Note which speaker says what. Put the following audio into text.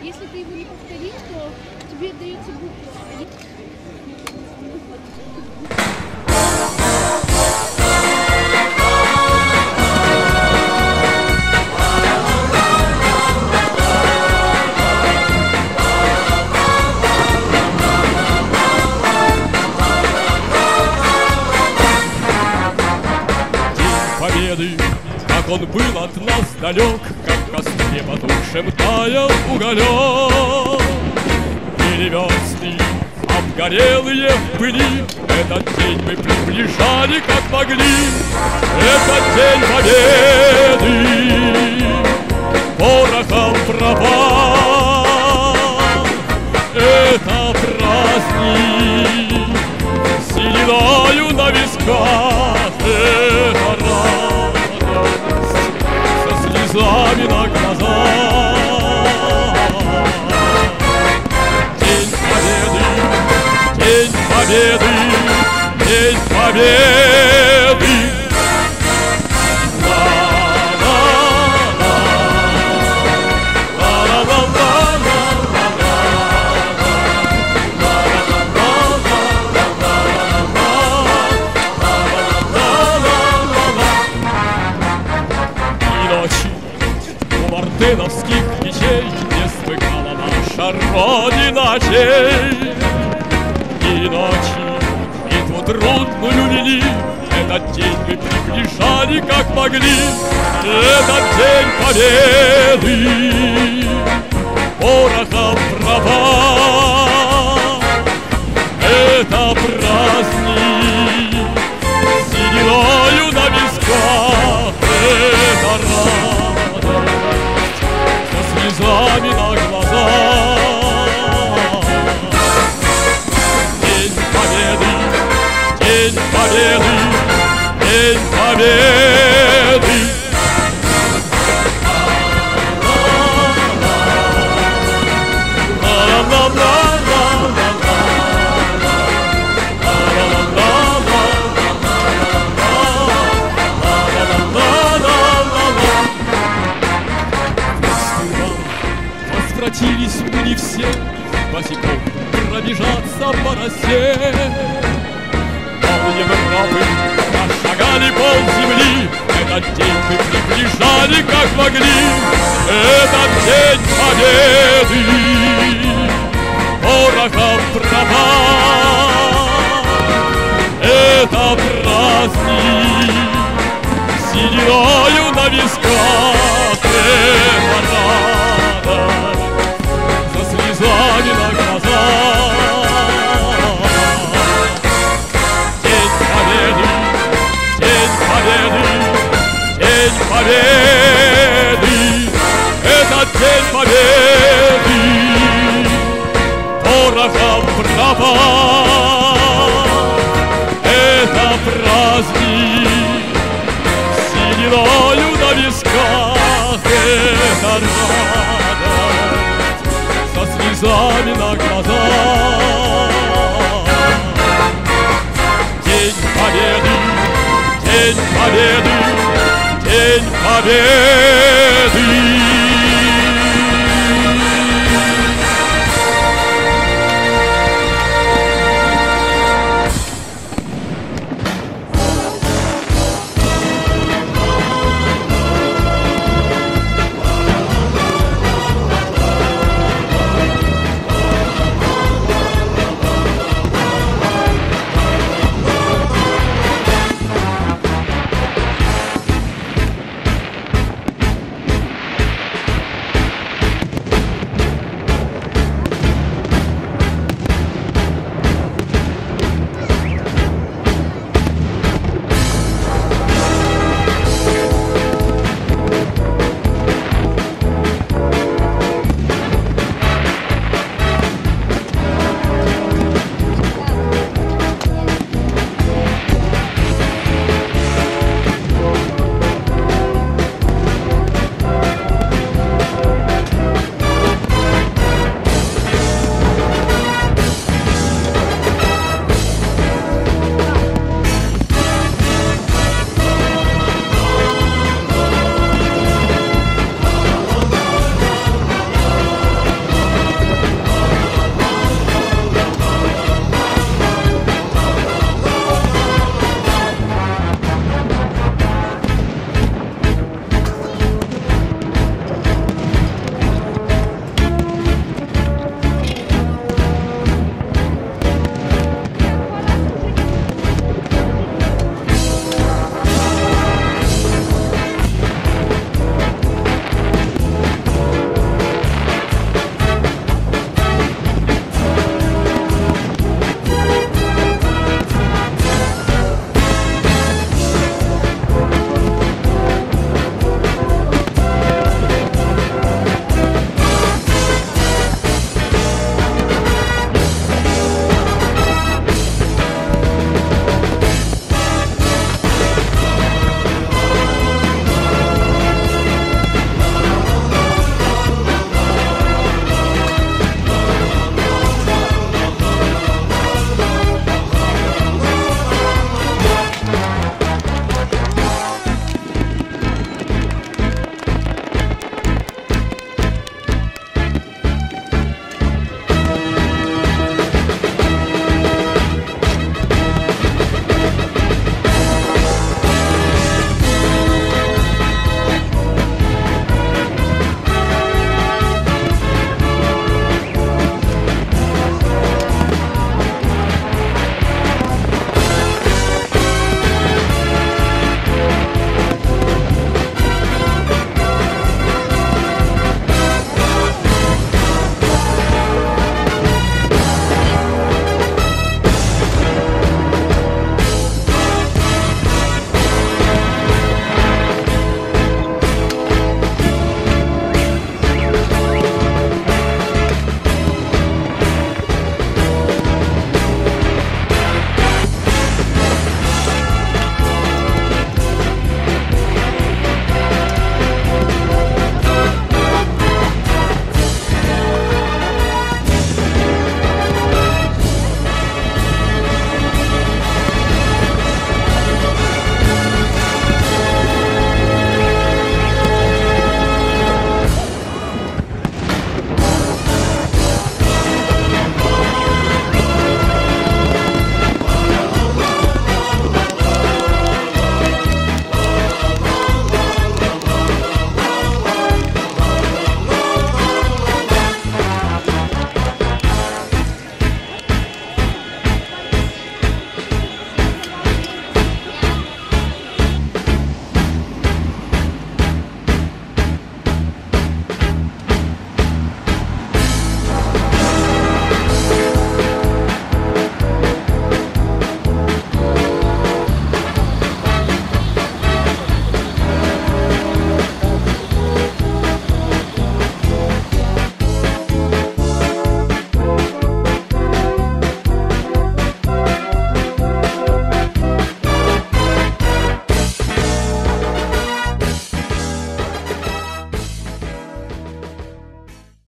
Speaker 1: Если ты его не повторил, то тебе дается буква.
Speaker 2: Как он был от нас далек, как в костре потухшем таял уголек. Перевёрстный, обгорелые в пыли, этот день мы приближали, как могли. Этот день победы порохом пропал. Это праздник сединою на висках. Это радость со слезами на глазах. День победы, день победы, день победы. Мартыновских мечей не смыкала наша Родина чей. И ночи битву трудную вели, этот день мы приближали, как могли. Этот день победы порохом пропал. Это праздник сединою на висках. Это радость со слезами на глазах. День победы, день победы, день победы. Возвратились мы не все, босиком пробежаться по росе. Пол Европы прошагали пол земли, этот день мы приближали, как могли. Этот день победы порохом пропал. Это праздник сединою на висках. Это радость со слезами на глазах. День победы, день победы, день победы. Этот день победы порохом пропал. Это праздник сединою на висках. Это радость со слезами на глазах. День победы, день победы, день победы.